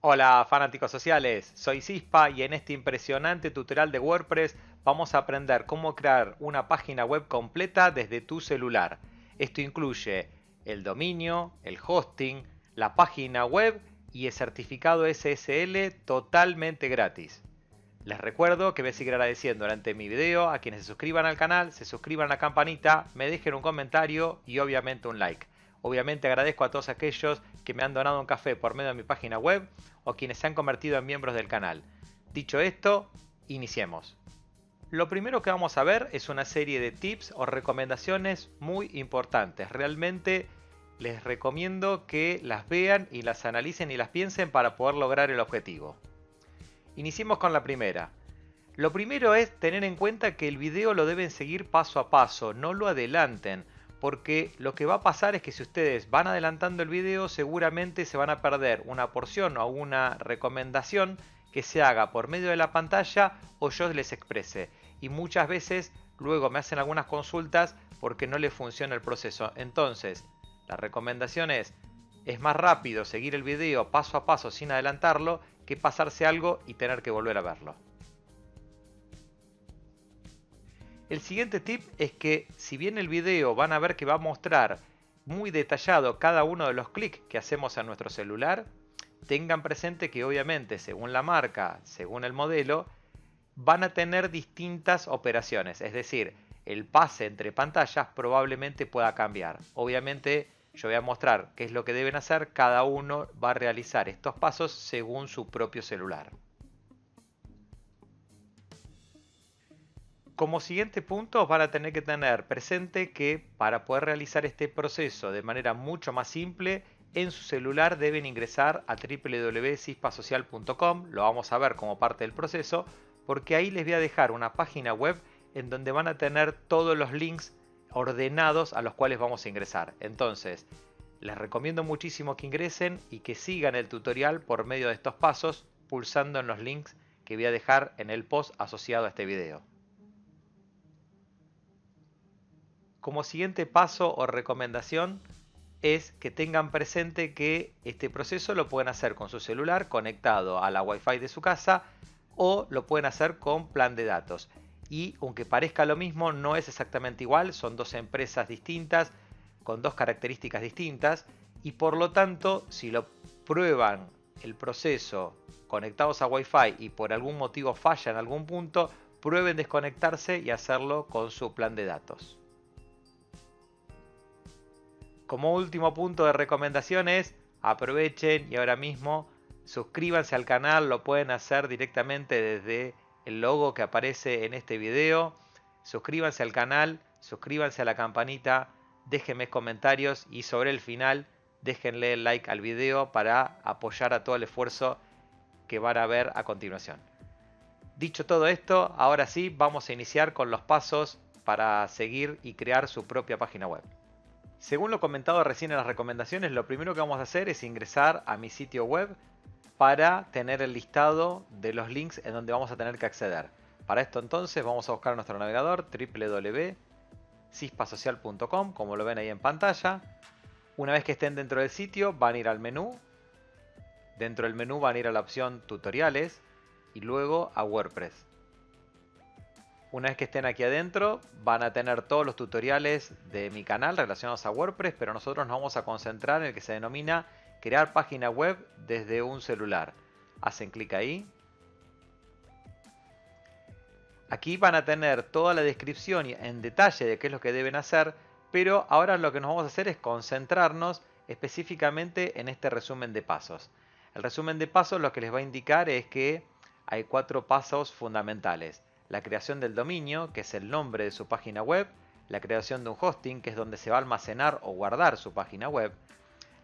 Hola fanáticos sociales, soy Cispa y en este impresionante tutorial de WordPress vamos a aprender cómo crear una página web completa desde tu celular. Esto incluye el dominio, el hosting, la página web y el certificado SSL totalmente gratis. Les recuerdo que voy a seguir agradeciendo durante mi video a quienes se suscriban al canal, se suscriban a la campanita, me dejen un comentario y obviamente un like. Obviamente agradezco a todos aquellos que me han donado un café por medio de mi página web o quienes se han convertido en miembros del canal. Dicho esto, iniciemos. Lo primero que vamos a ver es una serie de tips o recomendaciones muy importantes. Realmente les recomiendo que las vean y las analicen y las piensen para poder lograr el objetivo. Iniciemos con la primera. Lo primero es tener en cuenta que el video lo deben seguir paso a paso, no lo adelanten, porque lo que va a pasar es que si ustedes van adelantando el video seguramente se van a perder una porción o una recomendación que se haga por medio de la pantalla o yo les exprese. Y muchas veces luego me hacen algunas consultas porque no les funciona el proceso. Entonces, la recomendación es más rápido seguir el video paso a paso sin adelantarlo que pasarse algo y tener que volver a verlo. El siguiente tip es que si bien el video van a ver que va a mostrar muy detallado cada uno de los clics que hacemos en nuestro celular, tengan presente que obviamente según la marca, según el modelo, van a tener distintas operaciones. Es decir, el pase entre pantallas probablemente pueda cambiar. Obviamente yo voy a mostrar qué es lo que deben hacer. Cada uno va a realizar estos pasos según su propio celular. Como siguiente punto van a tener que tener presente que para poder realizar este proceso de manera mucho más simple, en su celular deben ingresar a www.cispasocial.com, lo vamos a ver como parte del proceso, porque ahí les voy a dejar una página web en donde van a tener todos los links ordenados a los cuales vamos a ingresar. Entonces, les recomiendo muchísimo que ingresen y que sigan el tutorial por medio de estos pasos, pulsando en los links que voy a dejar en el post asociado a este video. Como siguiente paso o recomendación es que tengan presente que este proceso lo pueden hacer con su celular conectado a la Wi-Fi de su casa o lo pueden hacer con plan de datos. Y aunque parezca lo mismo, no es exactamente igual, son dos empresas distintas con dos características distintas y por lo tanto si lo prueban el proceso conectados a Wi-Fi y por algún motivo falla en algún punto, prueben desconectarse y hacerlo con su plan de datos. Como último punto de recomendación es aprovechen y ahora mismo suscríbanse al canal, lo pueden hacer directamente desde el logo que aparece en este video. Suscríbanse al canal, suscríbanse a la campanita, déjenme comentarios y sobre el final déjenle like al video para apoyar a todo el esfuerzo que van a ver a continuación. Dicho todo esto, ahora sí vamos a iniciar con los pasos para seguir y crear su propia página web. Según lo comentado recién en las recomendaciones, lo primero que vamos a hacer es ingresar a mi sitio web para tener el listado de los links en donde vamos a tener que acceder. Para esto entonces vamos a buscar nuestro navegador www.cispasocial.com, como lo ven ahí en pantalla. Una vez que estén dentro del sitio van a ir al menú. Dentro del menú van a ir a la opción tutoriales y luego a WordPress. Una vez que estén aquí adentro van a tener todos los tutoriales de mi canal relacionados a WordPress, pero nosotros nos vamos a concentrar en el que se denomina crear página web desde un celular. Hacen clic ahí. Aquí van a tener toda la descripción en detalle de qué es lo que deben hacer, pero ahora lo que nos vamos a hacer es concentrarnos específicamente en este resumen de pasos. El resumen de pasos lo que les va a indicar es que hay 4 pasos fundamentales. La creación del dominio, que es el nombre de su página web, la creación de un hosting, que es donde se va a almacenar o guardar su página web,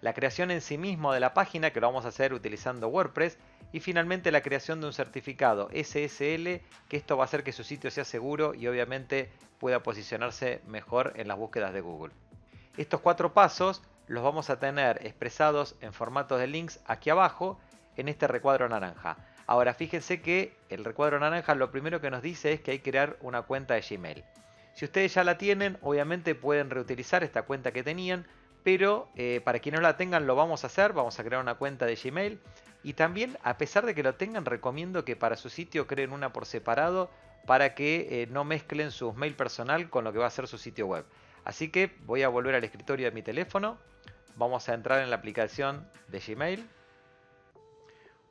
la creación en sí mismo de la página, que lo vamos a hacer utilizando WordPress, y finalmente la creación de un certificado SSL, que esto va a hacer que su sitio sea seguro y obviamente pueda posicionarse mejor en las búsquedas de Google. Estos 4 pasos los vamos a tener expresados en formato de links aquí abajo en este recuadro naranja. Ahora fíjense que el recuadro naranja lo primero que nos dice es que hay que crear una cuenta de Gmail. Si ustedes ya la tienen, obviamente pueden reutilizar esta cuenta que tenían, pero para quienes no la tengan lo vamos a hacer, vamos a crear una cuenta de Gmail. Y también, a pesar de que lo tengan, recomiendo que para su sitio creen una por separado para que no mezclen su mail personal con lo que va a ser su sitio web. Así que voy a volver al escritorio de mi teléfono. Vamos a entrar en la aplicación de Gmail.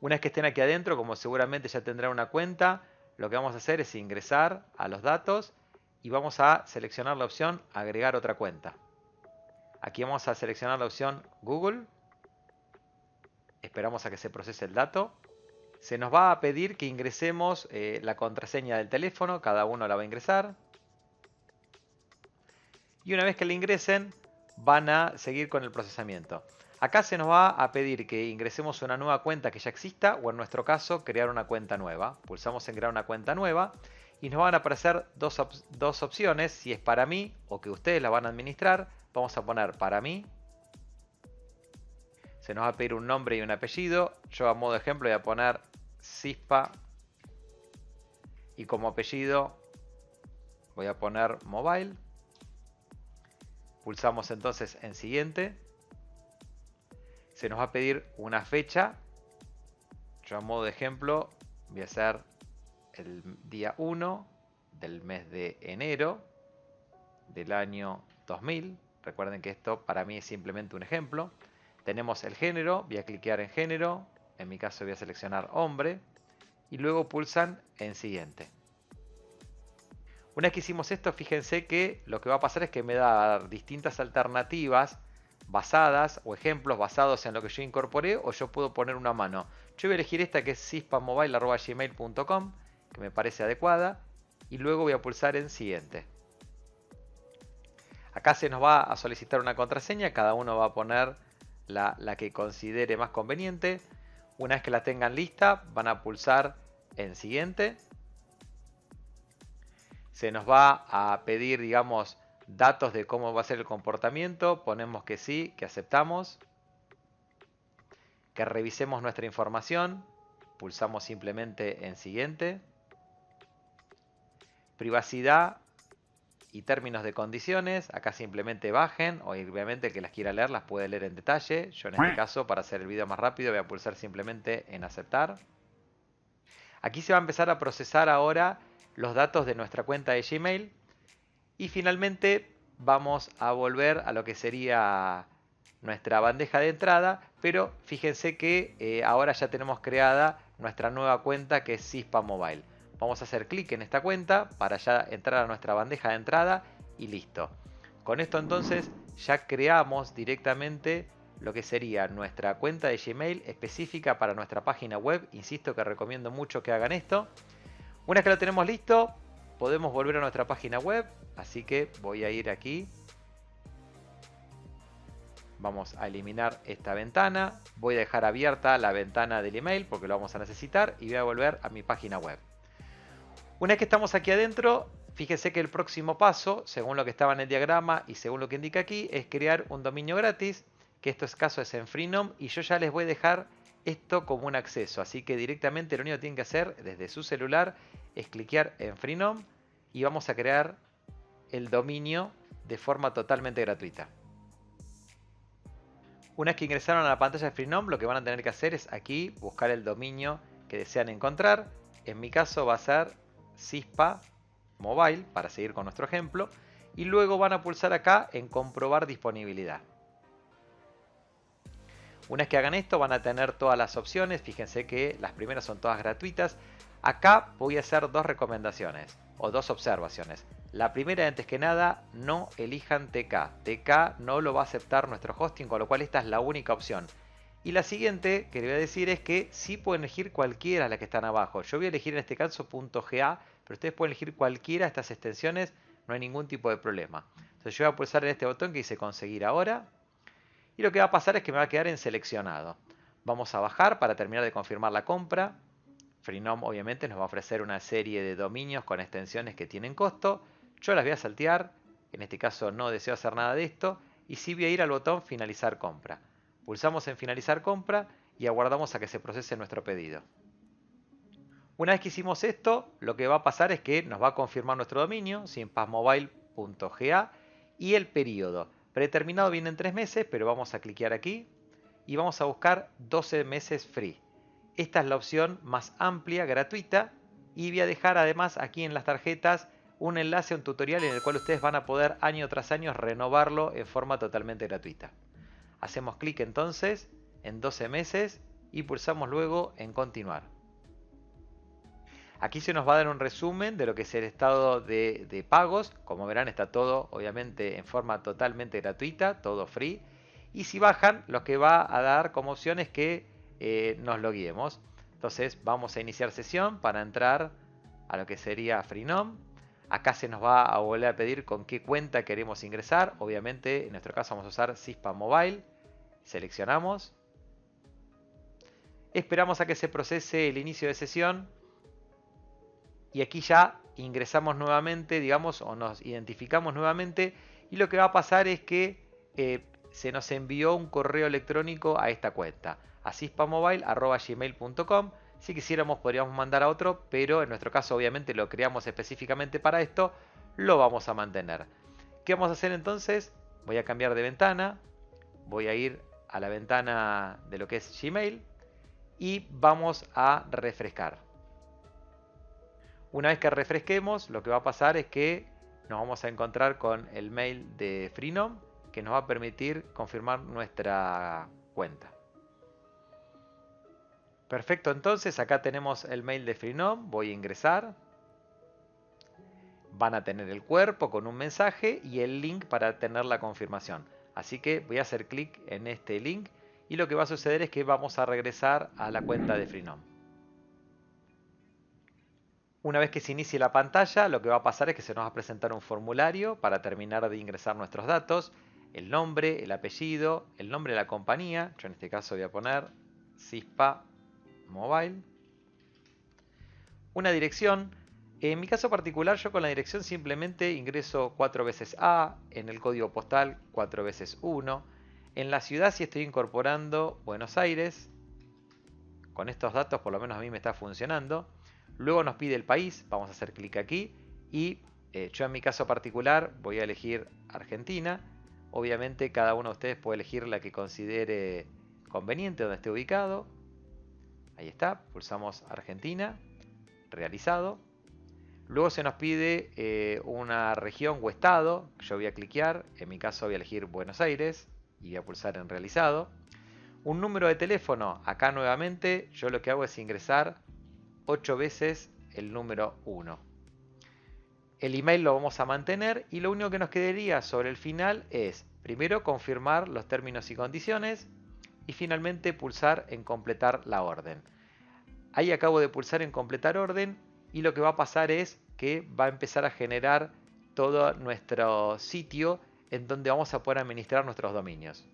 Una vez que estén aquí adentro, como seguramente ya tendrán una cuenta, lo que vamos a hacer es ingresar a los datos y vamos a seleccionar la opción agregar otra cuenta. Aquí vamos a seleccionar la opción Google. Esperamos a que se procese el dato. Se nos va a pedir que ingresemos la contraseña del teléfono, cada uno la va a ingresar. Y una vez que la ingresen, van a seguir con el procesamiento. Acá se nos va a pedir que ingresemos una nueva cuenta que ya exista, o en nuestro caso, crear una cuenta nueva. Pulsamos en crear una cuenta nueva y nos van a aparecer dos opciones, si es para mí o que ustedes la van a administrar. Vamos a poner para mí. Se nos va a pedir un nombre y un apellido. Yo a modo de ejemplo voy a poner Cispa y como apellido voy a poner Mobile. Pulsamos entonces en siguiente. Se nos va a pedir una fecha. Yo a modo de ejemplo voy a hacer el día 1 del mes de enero del año 2000. Recuerden que esto para mí es simplemente un ejemplo. Tenemos el género, voy a cliquear en género. En mi caso voy a seleccionar hombre. Y luego pulsan en siguiente. Una vez que hicimos esto, fíjense que lo que va a pasar es que me da distintas alternativas basadas o ejemplos basados en lo que yo incorporé, o yo puedo poner una mano. Yo voy a elegir esta que es cispamobile@gmail.com, que me parece adecuada, y luego voy a pulsar en siguiente. Acá se nos va a solicitar una contraseña, cada uno va a poner la que considere más conveniente. Una vez que la tengan lista, van a pulsar en siguiente. Se nos va a pedir, digamos, datos de cómo va a ser el comportamiento. Ponemos que sí, que aceptamos. Que revisemos nuestra información. Pulsamos simplemente en siguiente. Privacidad y términos de condiciones. Acá simplemente bajen. O obviamente el que las quiera leer las puede leer en detalle. Yo en este caso, para hacer el video más rápido, voy a pulsar simplemente en aceptar. Aquí se va a empezar a procesar ahora los datos de nuestra cuenta de Gmail. Y finalmente vamos a volver a lo que sería nuestra bandeja de entrada, pero fíjense que ahora ya tenemos creada nuestra nueva cuenta que es Cispa Mobile. Vamos a hacer clic en esta cuenta para ya entrar a nuestra bandeja de entrada y listo. Con esto entonces ya creamos directamente lo que sería nuestra cuenta de Gmail específica para nuestra página web. Insisto que recomiendo mucho que hagan esto. Una vez que lo tenemos listo, podemos volver a nuestra página web, así que voy a ir aquí. Vamos a eliminar esta ventana. Voy a dejar abierta la ventana del email porque lo vamos a necesitar y voy a volver a mi página web. Una vez que estamos aquí adentro, fíjense que el próximo paso, según lo que estaba en el diagrama y según lo que indica aquí, es crear un dominio gratis, que esto es caso es en Freenom, y yo ya les voy a dejar esto como un acceso. Así que directamente lo único que tienen que hacer desde su celular es cliquear en Freenom y vamos a crear el dominio de forma totalmente gratuita. Una vez que ingresaron a la pantalla de Freenom, lo que van a tener que hacer es aquí buscar el dominio que desean encontrar. En mi caso va a ser Cispa Mobile, para seguir con nuestro ejemplo. Y luego van a pulsar acá en comprobar disponibilidad. Una vez que hagan esto van a tener todas las opciones. Fíjense que las primeras son todas gratuitas. Acá voy a hacer dos recomendaciones o dos observaciones. La primera, antes que nada, no elijan TK. TK no lo va a aceptar nuestro hosting, con lo cual esta es la única opción. Y la siguiente que le voy a decir es que sí pueden elegir cualquiera de las que están abajo. Yo voy a elegir en este caso .ga, pero ustedes pueden elegir cualquiera de estas extensiones, no hay ningún tipo de problema. Entonces yo voy a pulsar en este botón que dice conseguir ahora. Y lo que va a pasar es que me va a quedar en seleccionado. Vamos a bajar para terminar de confirmar la compra. Freenom obviamente nos va a ofrecer una serie de dominios con extensiones que tienen costo. Yo las voy a saltear. En este caso no deseo hacer nada de esto. Y sí voy a ir al botón finalizar compra. Pulsamos en finalizar compra y aguardamos a que se procese nuestro pedido. Una vez que hicimos esto, lo que va a pasar es que nos va a confirmar nuestro dominio, simpasmobile.ga, y el periodo. Predeterminado viene en 3 meses, pero vamos a cliquear aquí y vamos a buscar 12 meses free. Esta es la opción más amplia, gratuita, y voy a dejar además aquí en las tarjetas un enlace a un tutorial en el cual ustedes van a poder año tras año renovarlo en forma totalmente gratuita. Hacemos clic entonces en 12 meses y pulsamos luego en continuar. Aquí se nos va a dar un resumen de lo que es el estado de pagos. Como verán, está todo obviamente en forma totalmente gratuita, todo free. Y si bajan, lo que va a dar como opción es que nos logueemos. Entonces vamos a iniciar sesión para entrar a lo que sería Freenom. Acá se nos va a volver a pedir con qué cuenta queremos ingresar. Obviamente, en nuestro caso vamos a usar Cispa Mobile. Seleccionamos. Esperamos a que se procese el inicio de sesión. Y aquí ya ingresamos nuevamente, digamos, o nos identificamos nuevamente. Y lo que va a pasar es que se nos envió un correo electrónico a esta cuenta, a cispamobile@gmail.com. Si quisiéramos podríamos mandar a otro, pero en nuestro caso obviamente lo creamos específicamente para esto, lo vamos a mantener. ¿Qué vamos a hacer entonces? Voy a cambiar de ventana, voy a ir a la ventana de lo que es Gmail y vamos a refrescar. Una vez que refresquemos, lo que va a pasar es que nos vamos a encontrar con el mail de Freenom que nos va a permitir confirmar nuestra cuenta. Perfecto, entonces acá tenemos el mail de Freenom, voy a ingresar. Van a tener el cuerpo con un mensaje y el link para tener la confirmación. Así que voy a hacer clic en este link y lo que va a suceder es que vamos a regresar a la cuenta de Freenom. Una vez que se inicie la pantalla, lo que va a pasar es que se nos va a presentar un formulario para terminar de ingresar nuestros datos, el nombre, el apellido, el nombre de la compañía, yo en este caso voy a poner Cispa Mobile, una dirección. En mi caso particular, yo con la dirección simplemente ingreso 4 veces A, en el código postal 4 veces 1, en la ciudad si estoy incorporando Buenos Aires, con estos datos por lo menos a mí me está funcionando. Luego nos pide el país, vamos a hacer clic aquí y yo en mi caso particular voy a elegir Argentina. Obviamente cada uno de ustedes puede elegir la que considere conveniente donde esté ubicado. Ahí está, pulsamos Argentina, realizado. Luego se nos pide una región o estado, yo voy a cliquear, en mi caso voy a elegir Buenos Aires y voy a pulsar en realizado. Un número de teléfono, acá nuevamente yo lo que hago es ingresar 8 veces el número 1. El email lo vamos a mantener y lo único que nos quedaría sobre el final es primero confirmar los términos y condiciones y finalmente pulsar en completar la orden. Ahí acabo de pulsar en completar orden y lo que va a pasar es que va a empezar a generar todo nuestro sitio en donde vamos a poder administrar nuestros dominios.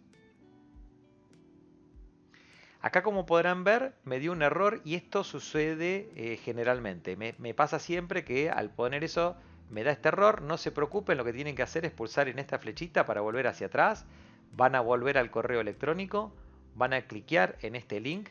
Acá como podrán ver me dio un error y esto sucede generalmente. Me pasa siempre que al poner eso me da este error. No se preocupen, lo que tienen que hacer es pulsar en esta flechita para volver hacia atrás. Van a volver al correo electrónico, van a cliquear en este link,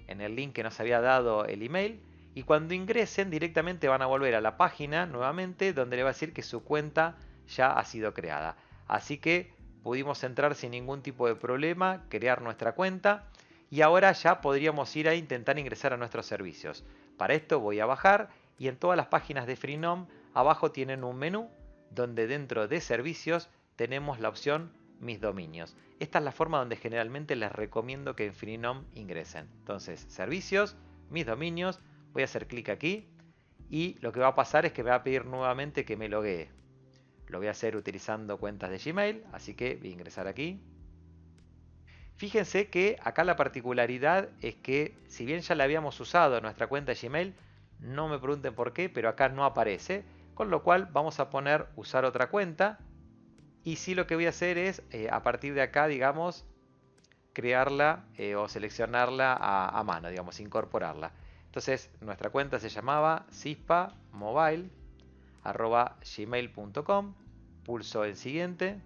en el link que nos había dado el email. Y cuando ingresen directamente van a volver a la página nuevamente donde le va a decir que su cuenta ya ha sido creada. Así que pudimos entrar sin ningún tipo de problema, crear nuestra cuenta. Y ahora ya podríamos ir a intentar ingresar a nuestros servicios. Para esto voy a bajar y en todas las páginas de Freenom abajo tienen un menú donde dentro de servicios tenemos la opción mis dominios. Esta es la forma donde generalmente les recomiendo que en Freenom ingresen. Entonces servicios, mis dominios, voy a hacer clic aquí y lo que va a pasar es que me va a pedir nuevamente que me loguee. Lo voy a hacer utilizando cuentas de Gmail, así que voy a ingresar aquí. Fíjense que acá la particularidad es que si bien ya la habíamos usado en nuestra cuenta de Gmail, no me pregunten por qué, pero acá no aparece, con lo cual vamos a poner usar otra cuenta y sí lo que voy a hacer es a partir de acá, digamos, crearla o seleccionarla a mano, digamos, incorporarla. Entonces nuestra cuenta se llamaba cispamobile@gmail.com, pulso en siguiente.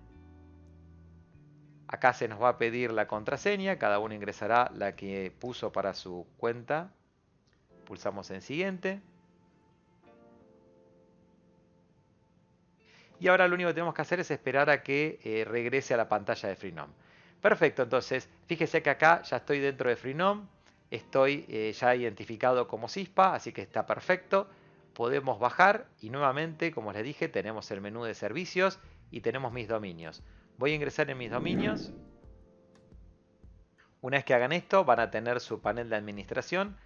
Acá se nos va a pedir la contraseña, cada uno ingresará la que puso para su cuenta. Pulsamos en siguiente. Y ahora lo único que tenemos que hacer es esperar a que regrese a la pantalla de Freenom. Perfecto, entonces fíjese que acá ya estoy dentro de Freenom. Estoy ya identificado como CISPA, así que está perfecto. Podemos bajar y nuevamente, como les dije, tenemos el menú de servicios y tenemos mis dominios. Voy a ingresar en mis dominios. Una vez que hagan esto, van a tener su panel de administración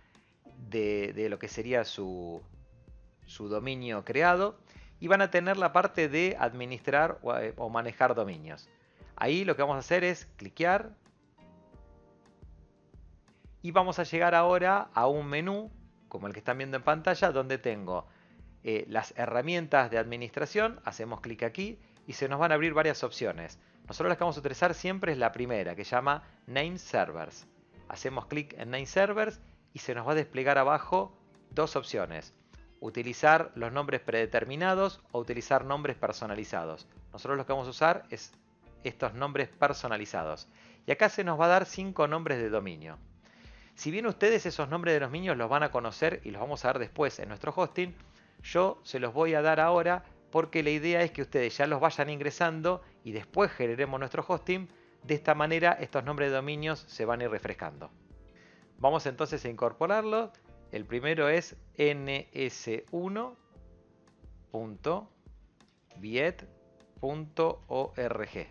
de lo que sería su dominio creado y van a tener la parte de administrar o manejar dominios. Ahí lo que vamos a hacer es cliquear y vamos a llegar ahora a un menú como el que están viendo en pantalla donde tengo las herramientas de administración. Hacemos clic aquí y se nos van a abrir varias opciones. Nosotros las que vamos a utilizar siempre es la primera, que se llama Name Servers. Hacemos clic en Name Servers y se nos va a desplegar abajo dos opciones: utilizar los nombres predeterminados o utilizar nombres personalizados. Nosotros lo que vamos a usar es estos nombres personalizados. Y acá se nos va a dar 5 nombres de dominio. Si bien ustedes esos nombres de dominios los van a conocer y los vamos a dar después en nuestro hosting, yo se los voy a dar ahora porque la idea es que ustedes ya los vayan ingresando y después generemos nuestro hosting. De esta manera estos nombres de dominios se van a ir refrescando. Vamos entonces a incorporarlos. El primero es ns1.viet.org.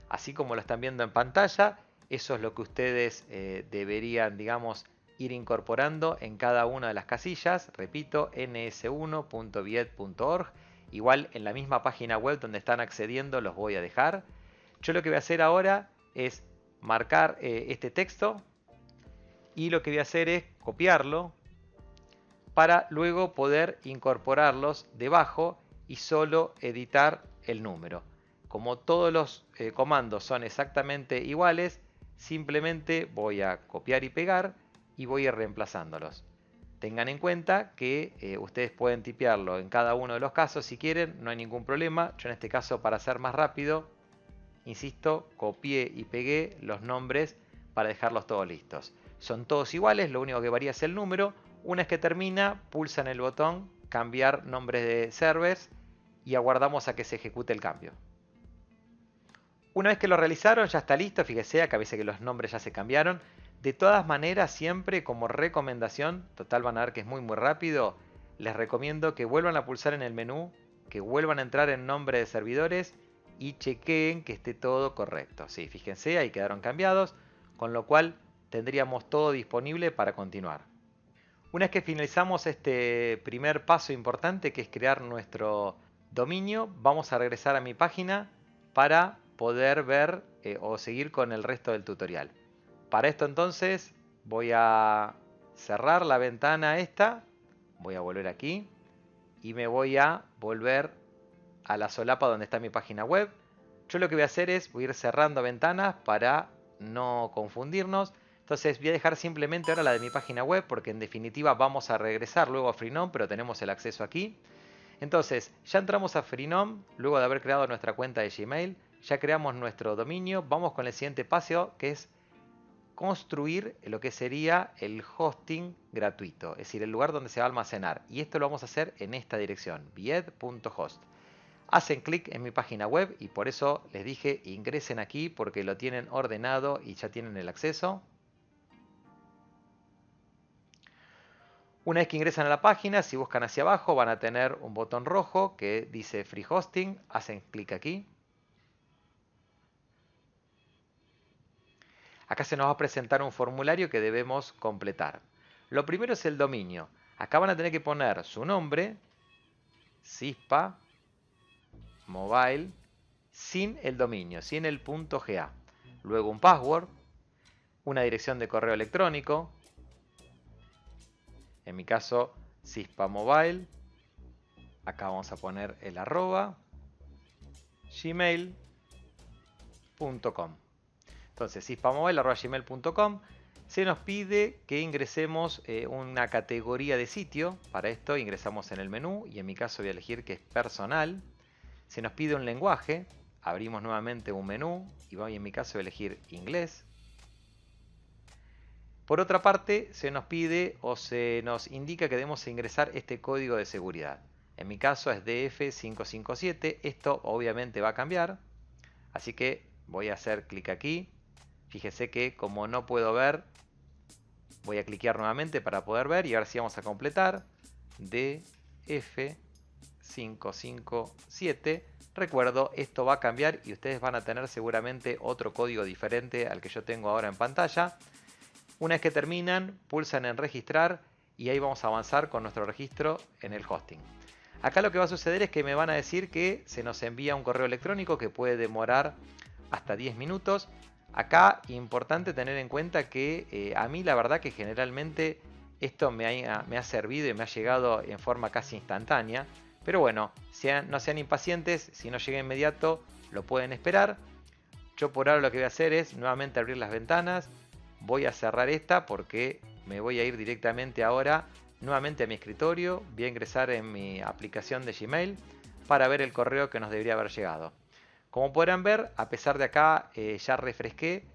Así como lo están viendo en pantalla, eso es lo que ustedes deberían, digamos, ir incorporando en cada una de las casillas. Repito, ns1.viet.org. Igual en la misma página web donde están accediendo los voy a dejar. Yo lo que voy a hacer ahora es marcar este texto y lo que voy a hacer es copiarlo para luego poder incorporarlos debajo y solo editar el número. Como todos los comandos son exactamente iguales, simplemente voy a copiar y pegar y voy a ir reemplazándolos. Tengan en cuenta que ustedes pueden tipearlo en cada uno de los casos si quieren, no hay ningún problema. Yo en este caso, para ser más rápido, insisto, copié y pegué los nombres para dejarlos todos listos. Son todos iguales, lo único que varía es el número. Una vez que termina, pulsan el botón cambiar nombres de servers y aguardamos a que se ejecute el cambio. Una vez que lo realizaron, ya está listo. Fíjese, acá dice que los nombres ya se cambiaron. De todas maneras, siempre como recomendación, total van a ver que es muy rápido, les recomiendo que vuelvan a pulsar en el menú, que vuelvan a entrar en nombre de servidores y chequeen que esté todo correcto. Sí, fíjense, ahí quedaron cambiados, con lo cual tendríamos todo disponible para continuar. Una vez que finalizamos este primer paso importante, que es crear nuestro dominio, vamos a regresar a mi página para poder ver o seguir con el resto del tutorial. Para esto entonces voy a cerrar la ventana esta, voy a volver aquí y me voy a volver a la solapa donde está mi página web. Yo lo que voy a hacer es voy a ir cerrando ventanas para no confundirnos. Entonces voy a dejar simplemente ahora la de mi página web porque en definitiva vamos a regresar luego a Freenom, pero tenemos el acceso aquí. Entonces ya entramos a Freenom luego de haber creado nuestra cuenta de Gmail. Ya creamos nuestro dominio. Vamos con el siguiente paso, que es construir lo que sería el hosting gratuito, es decir, el lugar donde se va a almacenar. Y esto lo vamos a hacer en esta dirección, viet.host. Hacen clic en mi página web y por eso les dije ingresen aquí porque lo tienen ordenado y ya tienen el acceso. Una vez que ingresan a la página, si buscan hacia abajo van a tener un botón rojo que dice Free Hosting. Hacen clic aquí. Acá se nos va a presentar un formulario que debemos completar. Lo primero es el dominio. Acá van a tener que poner su nombre, CISPA, mobile, sin el dominio, sin el .ga. Luego un password, una dirección de correo electrónico, en mi caso CISPA mobile, acá vamos a poner el @ gmail.com. Entonces, cispamobile@gmail.com. Se nos pide que ingresemos una categoría de sitio. Para esto ingresamos en el menú y en mi caso voy a elegir que es personal. Se nos pide un lenguaje. Abrimos nuevamente un menú y voy en mi caso a elegir inglés. Por otra parte, se nos pide o se nos indica que debemos ingresar este código de seguridad. En mi caso es DF557. Esto obviamente va a cambiar. Así que voy a hacer clic aquí. Fíjese que como no puedo ver Voy a cliquear nuevamente para poder ver y ahora sí vamos a completar. DF557. Recuerdo, esto va a cambiar y ustedes van a tener seguramente otro código diferente al que yo tengo ahora en pantalla. Una vez que terminan, pulsan en registrar y ahí vamos a avanzar con nuestro registro en el hosting. Acá lo que va a suceder es que me van a decir que se nos envía un correo electrónico que puede demorar hasta 10 minutos. Acá, importante tener en cuenta que a mí la verdad que generalmente esto me ha servido y me ha llegado en forma casi instantánea. Pero bueno, no sean impacientes, si no llega inmediato lo pueden esperar. Yo por ahora lo que voy a hacer es nuevamente abrir las ventanas. Voy a cerrar esta porque me voy a ir directamente ahora nuevamente a mi escritorio. Voy a ingresar en mi aplicación de Gmail para ver el correo que nos debería haber llegado. Como podrán ver, a pesar de acá ya refresqué,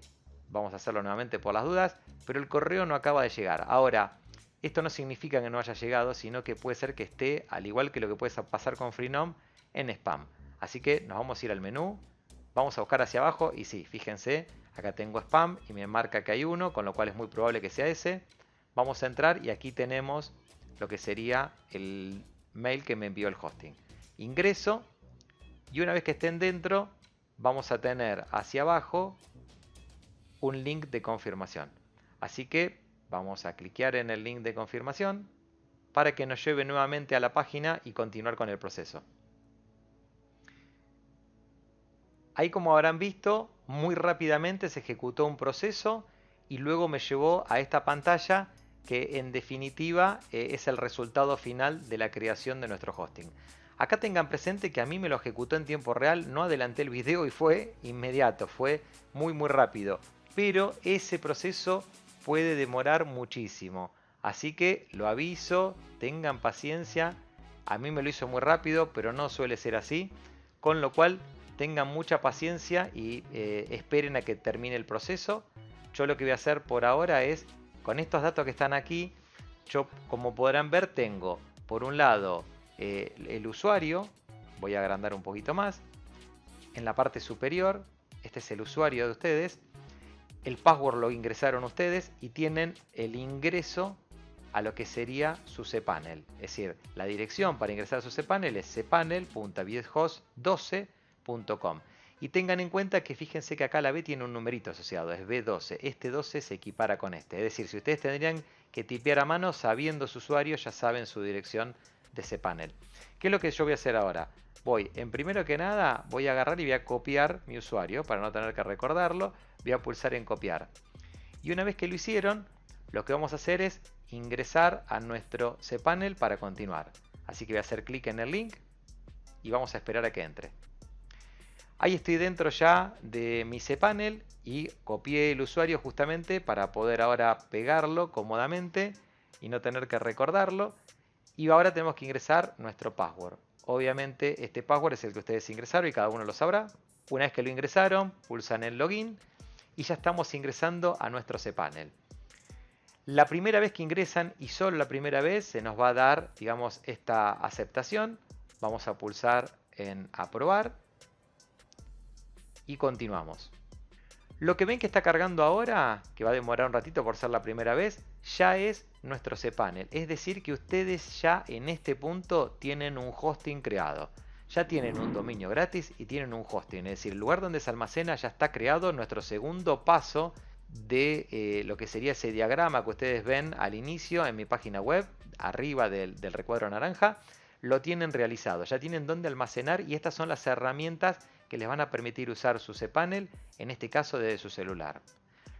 vamos a hacerlo nuevamente por las dudas, pero el correo no acaba de llegar. Ahora, esto no significa que no haya llegado, sino que puede ser que esté, al igual que lo que puede pasar con Freenom, en spam. Así que nos vamos a ir al menú, vamos a buscar hacia abajo y sí, fíjense, acá tengo spam y me marca que hay uno, con lo cual es muy probable que sea ese. Vamos a entrar y aquí tenemos lo que sería el mail que me envió el hosting. Ingreso y una vez que estén dentro vamos a tener hacia abajo un link de confirmación. Así que vamos a cliquear en el link de confirmación para que nos lleve nuevamente a la página y continuar con el proceso. Ahí, como habrán visto, muy rápidamente se ejecutó un proceso y luego me llevó a esta pantalla que en definitiva es el resultado final de la creación de nuestro hosting. Acá tengan presente que a mí me lo ejecutó en tiempo real, no adelanté el video y fue inmediato, fue muy rápido. Pero ese proceso puede demorar muchísimo. Así que lo aviso, tengan paciencia. A mí me lo hizo muy rápido, pero no suele ser así. Con lo cual tengan mucha paciencia y esperen a que termine el proceso. Yo lo que voy a hacer por ahora es, con estos datos que están aquí, yo como podrán ver tengo por un lado el usuario, voy a agrandar un poquito más, en la parte superior, este es el usuario de ustedes, el password lo ingresaron ustedes y tienen el ingreso a lo que sería su cPanel, es decir, la dirección para ingresar a su cPanel es cpanel.viethost12.com. Y tengan en cuenta que fíjense que acá la B tiene un numerito asociado, es B12. Este 12 se equipara con este. Es decir, si ustedes tendrían que tipear a mano, sabiendo su usuario, ya saben su dirección de cPanel. ¿Qué es lo que yo voy a hacer ahora? En primero que nada, voy a agarrar y voy a copiar mi usuario para no tener que recordarlo. Voy a pulsar en copiar. Y una vez que lo hicieron, lo que vamos a hacer es ingresar a nuestro cPanel para continuar. Así que voy a hacer clic en el link y vamos a esperar a que entre. Ahí estoy dentro ya de mi cPanel y copié el usuario justamente para poder ahora pegarlo cómodamente y no tener que recordarlo. Y ahora tenemos que ingresar nuestro password. Obviamente este password es el que ustedes ingresaron y cada uno lo sabrá. Una vez que lo ingresaron, pulsan en login y ya estamos ingresando a nuestro cPanel. La primera vez que ingresan y solo la primera vez se nos va a dar, digamos, esta aceptación. Vamos a pulsar en aprobar. Y continuamos. Lo que ven que está cargando ahora, que va a demorar un ratito por ser la primera vez, ya es nuestro cPanel. Es decir que ustedes ya en este punto tienen un hosting creado. Ya tienen un dominio gratis y tienen un hosting. Es decir, el lugar donde se almacena ya está creado. Nuestro segundo paso de lo que sería ese diagrama que ustedes ven al inicio en mi página web, arriba del recuadro naranja, lo tienen realizado. Ya tienen dónde almacenar y estas son las herramientas que les van a permitir usar su cPanel, en este caso desde su celular.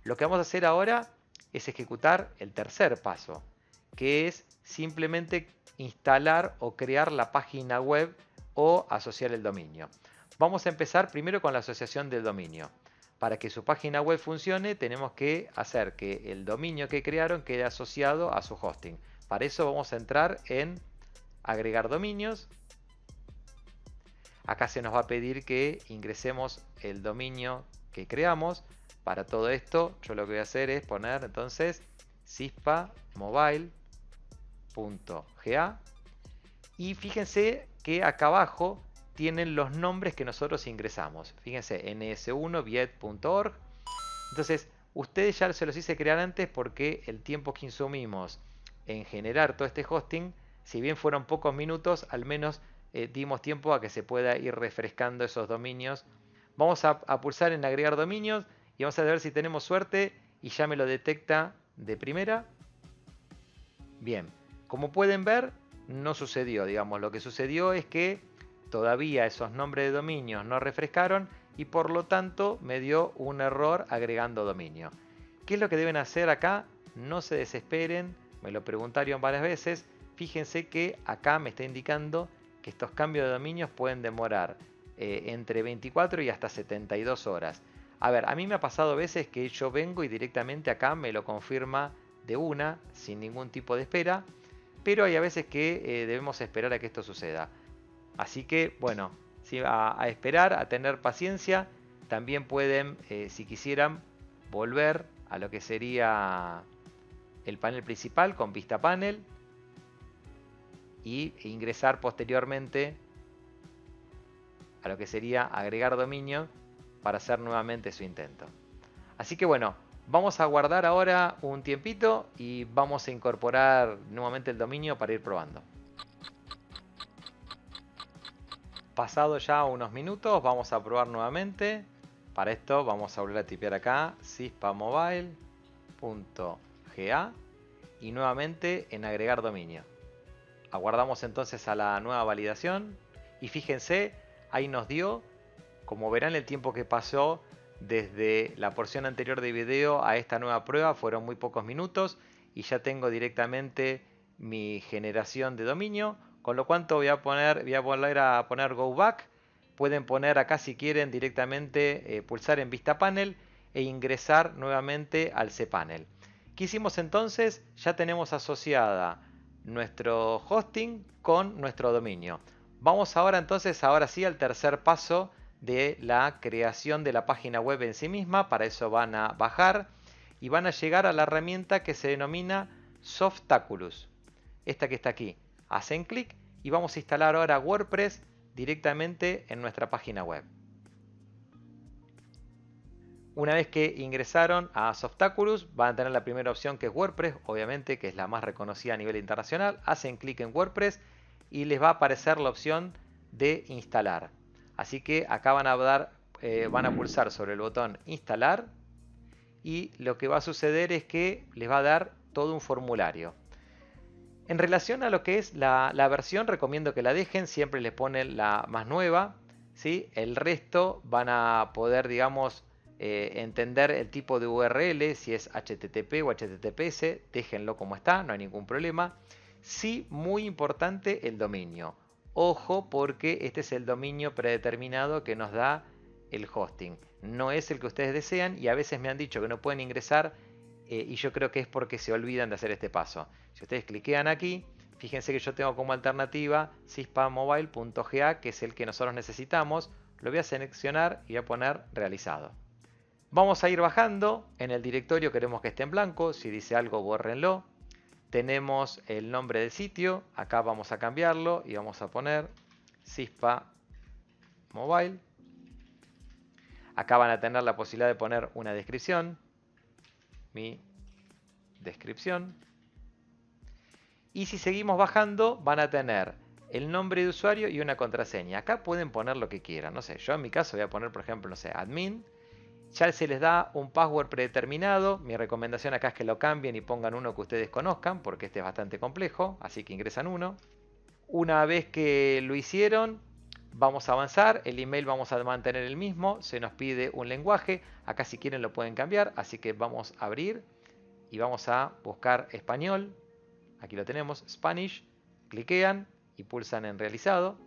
Lo que vamos a hacer ahora es ejecutar el tercer paso, que es simplemente instalar o crear la página web o asociar el dominio. Vamos a empezar primero con la asociación del dominio. Para que su página web funcione, tenemos que hacer que el dominio que crearon quede asociado a su hosting. Para eso vamos a entrar en agregar dominios. Acá se nos va a pedir que ingresemos el dominio que creamos. Para todo esto, yo lo que voy a hacer es poner entonces cispamobile.ga y fíjense que acá abajo tienen los nombres que nosotros ingresamos. Fíjense, ns1viet.org. Entonces Ustedes ya se los hice crear antes porque el tiempo que insumimos en generar todo este hosting, si bien fueron pocos minutos, al menos dimos tiempo a que se pueda ir refrescando esos dominios. Vamos a pulsar en agregar dominios y vamos a ver si tenemos suerte y ya me lo detecta de primera. Bien, como pueden ver, no sucedió, digamos, lo que sucedió es que todavía esos nombres de dominios no refrescaron y por lo tanto me dio un error agregando dominio. ¿Qué es lo que deben hacer acá? No se desesperen, me lo preguntaron varias veces. Fíjense que acá me está indicando que estos cambios de dominios pueden demorar entre 24 y hasta 72 horas. A ver, a mí me ha pasado veces que yo vengo y directamente acá me lo confirma de una, sin ningún tipo de espera, pero hay a veces que debemos esperar a que esto suceda. Así que, bueno, sí, a esperar, a tener paciencia. También pueden, si quisieran, volver a lo que sería el panel principal con vista panel y ingresar posteriormente a lo que sería agregar dominio para hacer nuevamente su intento. Así que bueno, vamos a guardar ahora un tiempito y vamos a incorporar nuevamente el dominio para ir probando. Pasado ya unos minutos, vamos a probar nuevamente. Para esto vamos a volver a tipear acá cispamobile.ga y nuevamente en agregar dominio. Aguardamos entonces a la nueva validación y fíjense, ahí nos dio, como verán, el tiempo que pasó desde la porción anterior de video a esta nueva prueba fueron muy pocos minutos y ya tengo directamente mi generación de dominio, con lo cual voy a volver a poner Go Back. Pueden poner acá si quieren directamente pulsar en vista panel e ingresar nuevamente al cPanel. ¿Qué hicimos entonces? Ya tenemos asociada nuestro hosting con nuestro dominio. Vamos ahora entonces, ahora sí, al tercer paso de la creación de la página web en sí misma. Para eso van a bajar y van a llegar a la herramienta que se denomina Softaculous. Esta que está aquí. Hacen clic y vamos a instalar ahora WordPress directamente en nuestra página web. Una vez que ingresaron a Softaculous, van a tener la primera opción que es WordPress, obviamente, que es la más reconocida a nivel internacional. Hacen clic en WordPress y les va a aparecer la opción de instalar. Así que acá van a pulsar sobre el botón instalar y lo que va a suceder es que les va a dar todo un formulario. En relación a lo que es la versión, recomiendo que la dejen, siempre les ponen la más nueva, ¿sí? El resto van a poder, digamos, entender el tipo de URL, si es HTTP o HTTPS, déjenlo como está, no hay ningún problema. Sí, muy importante el dominio. Ojo, porque este es el dominio predeterminado que nos da el hosting. No es el que ustedes desean y a veces me han dicho que no pueden ingresar y yo creo que es porque se olvidan de hacer este paso. Si ustedes cliquean aquí, fíjense que yo tengo como alternativa cispamobile.ga, que es el que nosotros necesitamos. Lo voy a seleccionar y voy a poner realizado. Vamos a ir bajando. En el directorio queremos que esté en blanco. Si dice algo, bórrenlo. Tenemos el nombre del sitio. Acá vamos a cambiarlo y vamos a poner Cispa Mobile. Acá van a tener la posibilidad de poner una descripción. Mi descripción. Y si seguimos bajando, van a tener el nombre de usuario y una contraseña. Acá pueden poner lo que quieran. No sé, yo en mi caso voy a poner, por ejemplo, no sé, admin. Ya se les da un password predeterminado. Mi recomendación acá es que lo cambien y pongan uno que ustedes conozcan, porque este es bastante complejo, así que ingresan uno. Una vez que lo hicieron, vamos a avanzar. El email vamos a mantener el mismo. Se nos pide un lenguaje. Acá si quieren lo pueden cambiar, así que vamos a abrir y vamos a buscar español. Aquí lo tenemos, Spanish. Cliquean y pulsan en realizado.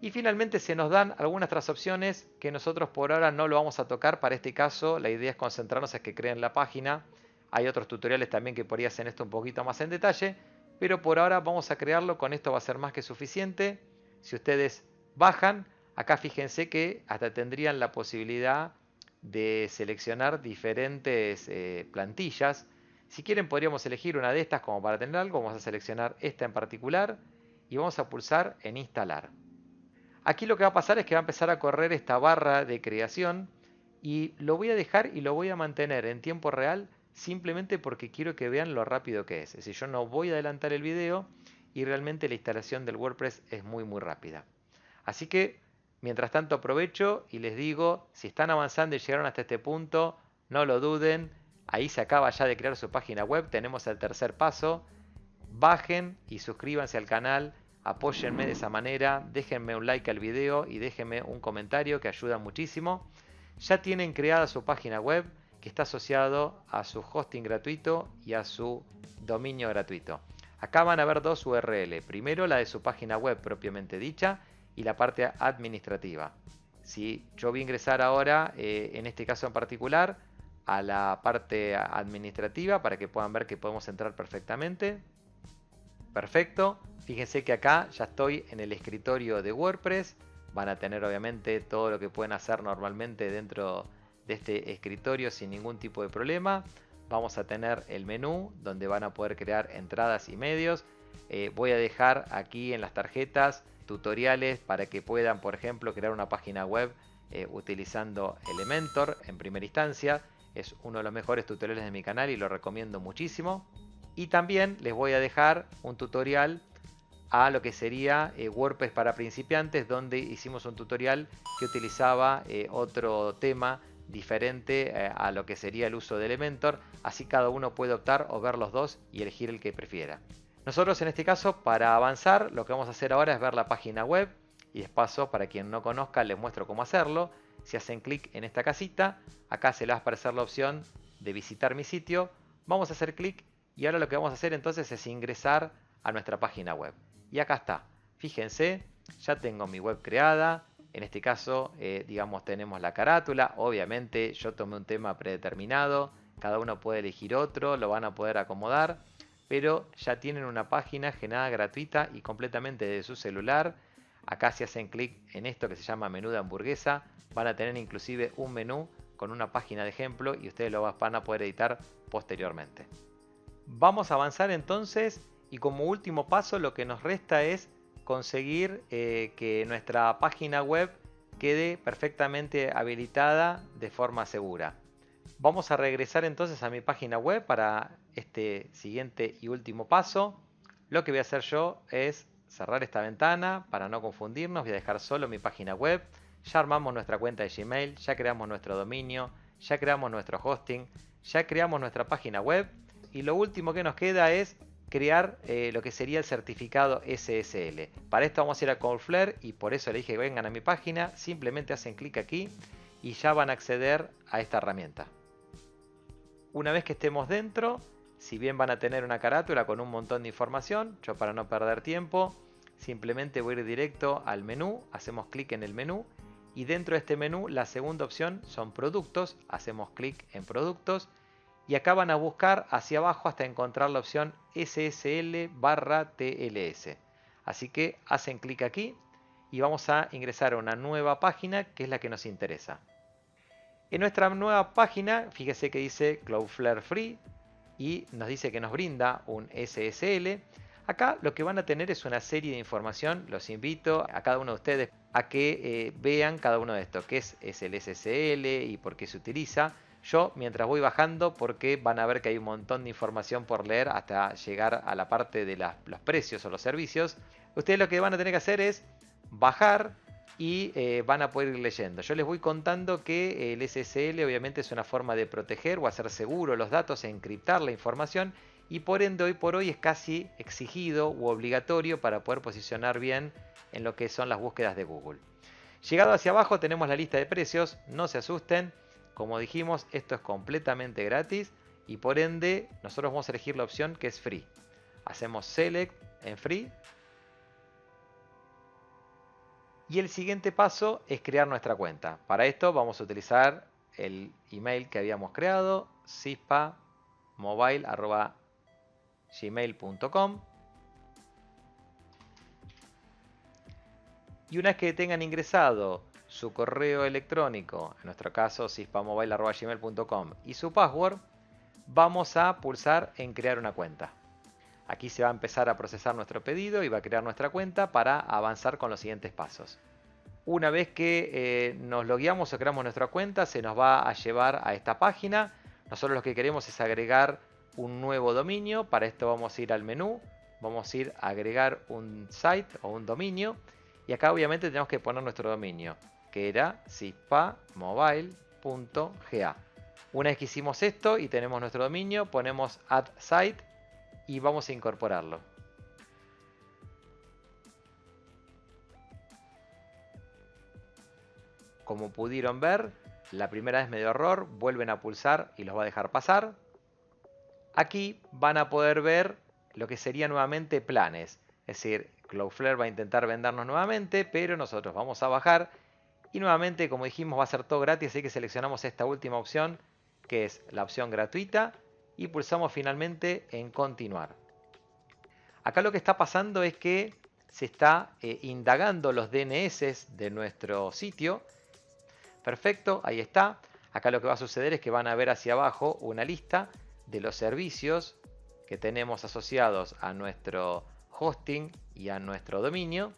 Y finalmente se nos dan algunas otras opciones que nosotros por ahora no lo vamos a tocar. Para este caso la idea es concentrarnos en que creen la página. Hay otros tutoriales también que podría hacer esto un poquito más en detalle. Pero por ahora vamos a crearlo. Con esto va a ser más que suficiente. Si ustedes bajan, acá fíjense que hasta tendrían la posibilidad de seleccionar diferentes plantillas. Si quieren podríamos elegir una de estas como para tener algo. Vamos a seleccionar esta en particular y vamos a pulsar en instalar. Aquí lo que va a pasar es que va a empezar a correr esta barra de creación Y lo voy a dejar y lo voy a mantener en tiempo real simplemente porque quiero que vean lo rápido que es. Es decir, yo no voy a adelantar el video y realmente la instalación del WordPress es muy rápida. Así que, mientras tanto aprovecho y les digo, si están avanzando y llegaron hasta este punto, no lo duden, ahí se acaba ya de crear su página web, tenemos el tercer paso. Bajen y suscríbanse al canal, apóyenme de esa manera, déjenme un like al video y déjenme un comentario que ayuda muchísimo. Ya tienen creada su página web que está asociado a su hosting gratuito y a su dominio gratuito. Acá van a ver dos URL, primero la de su página web propiamente dicha y la parte administrativa. Si yo voy a ingresar ahora, en este caso en particular, a la parte administrativa para que puedan ver que podemos entrar perfectamente. Perfecto, fíjense que acá ya estoy en el escritorio de WordPress. Van a tener obviamente todo lo que pueden hacer normalmente dentro de este escritorio sin ningún tipo de problema. Vamos a tener el menú donde van a poder crear entradas y medios. Voy a dejar aquí en las tarjetas tutoriales para que puedan, por ejemplo, crear una página web utilizando Elementor en primera instancia. Es uno de los mejores tutoriales de mi canal y lo recomiendo muchísimo. Y también les voy a dejar un tutorial a lo que sería WordPress para principiantes, donde hicimos un tutorial que utilizaba otro tema diferente a lo que sería el uso de Elementor. Así cada uno puede optar o ver los dos y elegir el que prefiera. Nosotros en este caso, para avanzar, lo que vamos a hacer ahora es ver la página web. Y de paso, para quien no conozca, les muestro cómo hacerlo. Si hacen clic en esta casita, acá se les va a aparecer la opción de visitar mi sitio. Vamos a hacer clic y ahora lo que vamos a hacer entonces es ingresar a nuestra página web. Y acá está. Fíjense, ya tengo mi web creada. En este caso, digamos, tenemos la carátula. Obviamente yo tomé un tema predeterminado. Cada uno puede elegir otro, lo van a poder acomodar. Pero ya tienen una página generada gratuita y completamente desde su celular. Acá si hacen clic en esto que se llama menú de hamburguesa, van a tener inclusive un menú con una página de ejemplo y ustedes lo van a poder editar posteriormente. Vamos a avanzar entonces y como último paso lo que nos resta es conseguir que nuestra página web quede perfectamente habilitada de forma segura. Vamos a regresar entonces a mi página web para este siguiente y último paso. Lo que voy a hacer yo es cerrar esta ventana para no confundirnos. Voy a dejar solo mi página web. Ya armamos nuestra cuenta de Gmail, ya creamos nuestro dominio, ya creamos nuestro hosting, ya creamos nuestra página web. Y lo último que nos queda es crear lo que sería el certificado SSL. Para esto vamos a ir a Cloudflare y por eso le dije que vengan a mi página. Simplemente hacen clic aquí y ya van a acceder a esta herramienta. Una vez que estemos dentro, si bien van a tener una carátula con un montón de información, yo para no perder tiempo, simplemente voy a ir directo al menú, hacemos clic en el menú y dentro de este menú la segunda opción son productos, hacemos clic en productos y acá van a buscar hacia abajo hasta encontrar la opción SSL/TLS. Así que hacen clic aquí y vamos a ingresar a una nueva página que es la que nos interesa. En nuestra nueva página, fíjese que dice Cloudflare Free y nos dice que nos brinda un SSL. Acá lo que van a tener es una serie de información. Los invito a cada uno de ustedes a que vean cada uno de estos, qué es el SSL y por qué se utiliza. Yo mientras voy bajando, porque van a ver que hay un montón de información por leer hasta llegar a la parte de los precios o los servicios. Ustedes lo que van a tener que hacer es bajar y van a poder ir leyendo. Yo les voy contando que el SSL obviamente es una forma de proteger o hacer seguro los datos e encriptar la información y por ende hoy por hoy es casi exigido u obligatorio para poder posicionar bien en lo que son las búsquedas de Google. Llegado hacia abajo tenemos la lista de precios, no se asusten, como dijimos esto es completamente gratis y por ende nosotros vamos a elegir la opción que es Free. Hacemos Select en Free. Y el siguiente paso es crear nuestra cuenta. Para esto vamos a utilizar el email que habíamos creado, cispamobile@gmail.com. Y una vez que tengan ingresado su correo electrónico, en nuestro caso cispamobile@gmail.com, y su password, vamos a pulsar en crear una cuenta. Aquí se va a empezar a procesar nuestro pedido y va a crear nuestra cuenta para avanzar con los siguientes pasos. Una vez que nos logueamos o creamos nuestra cuenta, se nos va a llevar a esta página. Nosotros lo que queremos es agregar un nuevo dominio. Para esto vamos a ir al menú, vamos a ir a agregar un site o un dominio. Y acá obviamente tenemos que poner nuestro dominio, que era cispamobile.ga. Una vez que hicimos esto y tenemos nuestro dominio, ponemos add site y vamos a incorporarlo. Como pudieron ver, la primera vez me dio error, vuelven a pulsar y los va a dejar pasar. Aquí van a poder ver lo que sería nuevamente planes. Es decir, Cloudflare va a intentar vendernos nuevamente, pero nosotros vamos a bajar. Y nuevamente, como dijimos, va a ser todo gratis, así que seleccionamos esta última opción, que es la opción gratuita, y pulsamos finalmente en continuar. Acá lo que está pasando es que se está indagando los DNS de nuestro sitio. Perfecto, ahí está. Acá lo que va a suceder es que van a ver hacia abajo una lista de los servicios que tenemos asociados a nuestro hosting y a nuestro dominio.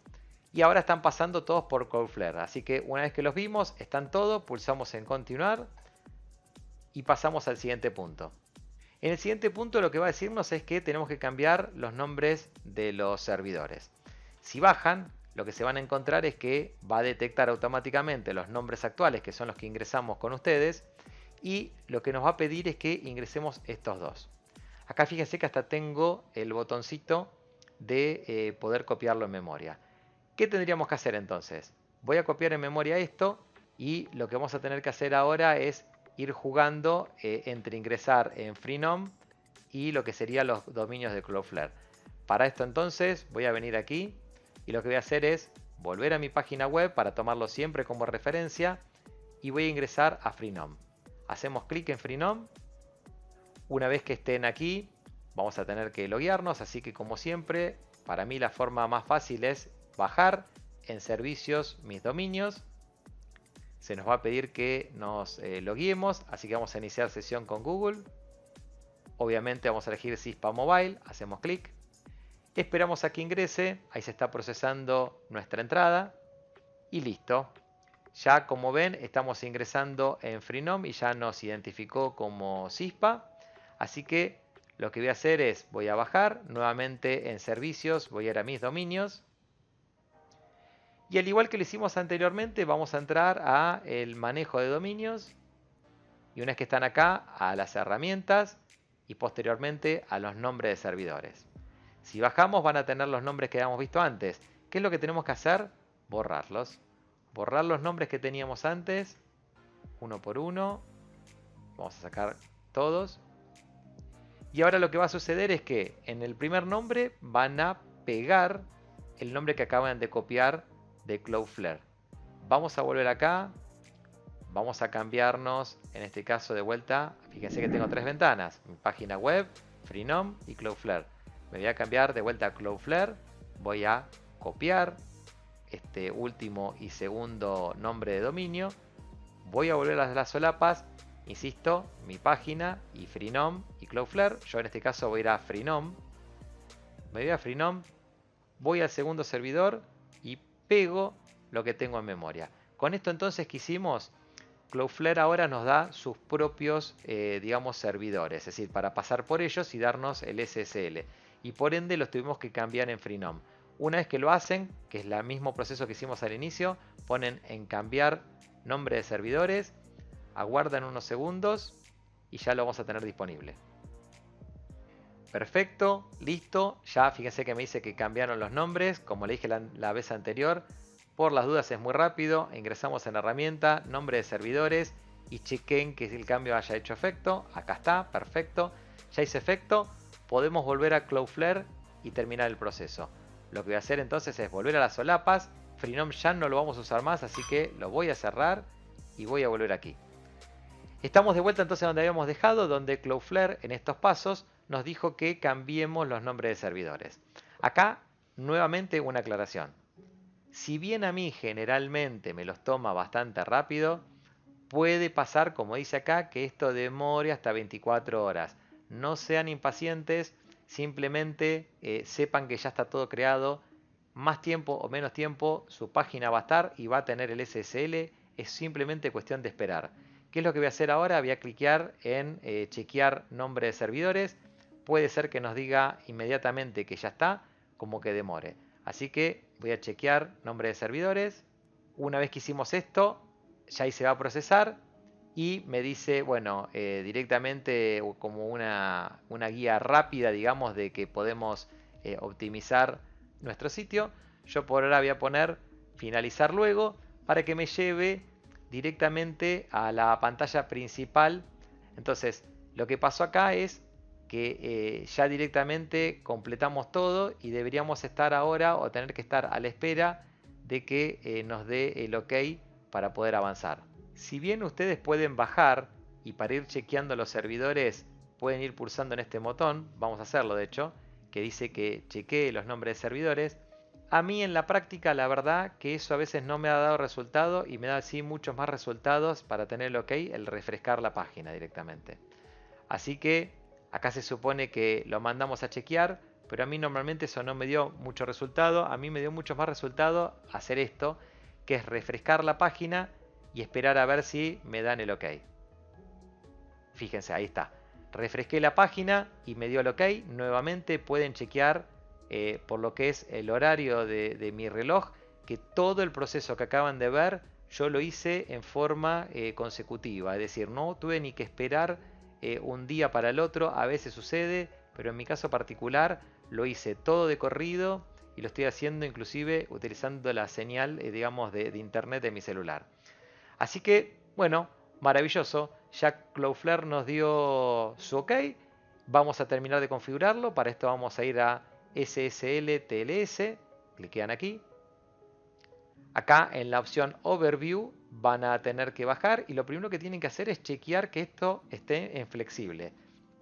Y ahora están pasando todos por Cloudflare. Así que una vez que los vimos, están todos, pulsamos en continuar y pasamos al siguiente punto. En el siguiente punto lo que va a decirnos es que tenemos que cambiar los nombres de los servidores. Si bajan, lo que se van a encontrar es que va a detectar automáticamente los nombres actuales, que son los que ingresamos con ustedes, y lo que nos va a pedir es que ingresemos estos dos. Acá fíjense que hasta tengo el botoncito de poder copiarlo en memoria. ¿Qué tendríamos que hacer entonces? Voy a copiar en memoria esto y lo que vamos a tener que hacer ahora es ir jugando entre ingresar en Freenom y lo que serían los dominios de Cloudflare. Para esto entonces voy a venir aquí y lo que voy a hacer es volver a mi página web para tomarlo siempre como referencia y voy a ingresar a Freenom. Hacemos clic en Freenom. Una vez que estén aquí vamos a tener que loguearnos, así que como siempre para mí la forma más fácil es bajar en servicios mis dominios. Se nos va a pedir que nos logueemos, así que vamos a iniciar sesión con Google. Obviamente vamos a elegir Cispa Mobile, hacemos clic. Esperamos a que ingrese, ahí se está procesando nuestra entrada y listo. Ya como ven estamos ingresando en Freenom y ya nos identificó como Cispa. Así que lo que voy a hacer es, voy a bajar nuevamente en servicios, voy a ir a mis dominios. Y al igual que lo hicimos anteriormente, vamos a entrar a el manejo de dominios. Y una vez que están acá, a las herramientas y posteriormente a los nombres de servidores. Si bajamos van a tener los nombres que habíamos visto antes. ¿Qué es lo que tenemos que hacer? Borrarlos. Borrar los nombres que teníamos antes, uno por uno. Vamos a sacar todos. Y ahora lo que va a suceder es que en el primer nombre van a pegar el nombre que acaban de copiar de Cloudflare. Vamos a volver acá. Vamos a cambiarnos, en este caso de vuelta. Fíjense que tengo tres ventanas. Mi página web, Freenom y Cloudflare. Me voy a cambiar de vuelta a Cloudflare. Voy a copiar este último y segundo nombre de dominio. Voy a volver a las solapas. Insisto, mi página y Freenom y Cloudflare. Yo en este caso voy a ir a Freenom. Me voy a Freenom. Voy al segundo servidor y pego lo que tengo en memoria. Con esto entonces que hicimos, Cloudflare ahora nos da sus propios, digamos, servidores. Es decir, para pasar por ellos y darnos el SSL. Y por ende los tuvimos que cambiar en Freenom. Una vez que lo hacen, que es el mismo proceso que hicimos al inicio, ponen en cambiar nombre de servidores, aguardan unos segundos y ya lo vamos a tener disponible. Perfecto, listo. Ya fíjense que me dice que cambiaron los nombres, como le dije la vez anterior. Por las dudas es muy rápido, ingresamos en herramienta, nombre de servidores y chequen que el cambio haya hecho efecto. Acá está, perfecto. Ya hice efecto, podemos volver a Cloudflare y terminar el proceso. Lo que voy a hacer entonces es volver a las solapas. Freenom ya no lo vamos a usar más, así que lo voy a cerrar y voy a volver aquí. Estamos de vuelta entonces donde habíamos dejado, donde Cloudflare en estos pasos nos dijo que cambiemos los nombres de servidores. Acá nuevamente una aclaración. Si bien a mí generalmente me los toma bastante rápido, puede pasar, como dice acá, que esto demore hasta 24 horas. No sean impacientes, simplemente sepan que ya está todo creado más tiempo o menos tiempo su página va a estar y va a tener el SSL. Es simplemente cuestión de esperar. ¿Qué es lo que voy a hacer ahora? Voy a cliquear en chequear nombre de servidores. Puede ser que nos diga inmediatamente que ya está, como que demore. Así que voy a chequear nombre de servidores. Una vez que hicimos esto, ya ahí se va a procesar y me dice, bueno, directamente como una guía rápida, digamos, de que podemos optimizar nuestro sitio. Yo por ahora voy a poner finalizar luego para que me lleve directamente a la pantalla principal. Entonces, lo que pasó acá es que ya directamente completamos todo y deberíamos estar ahora o tener que estar a la espera de que nos dé el OK para poder avanzar. Si bien ustedes pueden bajar y para ir chequeando los servidores pueden ir pulsando en este botón, vamos a hacerlo de hecho, que dice que chequee los nombres de servidores. A mí en la práctica la verdad que eso a veces no me ha dado resultado y me da así muchos más resultados para tener el OK, el refrescar la página directamente. Así que acá se supone que lo mandamos a chequear, pero a mí normalmente eso no me dio mucho resultado. A mí me dio mucho más resultado hacer esto, que es refrescar la página y esperar a ver si me dan el OK. Fíjense, ahí está. Refresqué la página y me dio el OK. Nuevamente pueden chequear por lo que es el horario de mi reloj, que todo el proceso que acaban de ver yo lo hice en forma consecutiva. Es decir, no tuve ni que esperar un día para el otro. A veces sucede, pero en mi caso particular lo hice todo de corrido y lo estoy haciendo inclusive utilizando la señal digamos de internet de mi celular. Así que, bueno, maravilloso. Ya Cloudflare nos dio su OK. Vamos a terminar de configurarlo. Para esto vamos a ir a SSL TLS. Cliquean aquí. Acá en la opción Overview van a tener que bajar y lo primero que tienen que hacer es chequear que esto esté en flexible.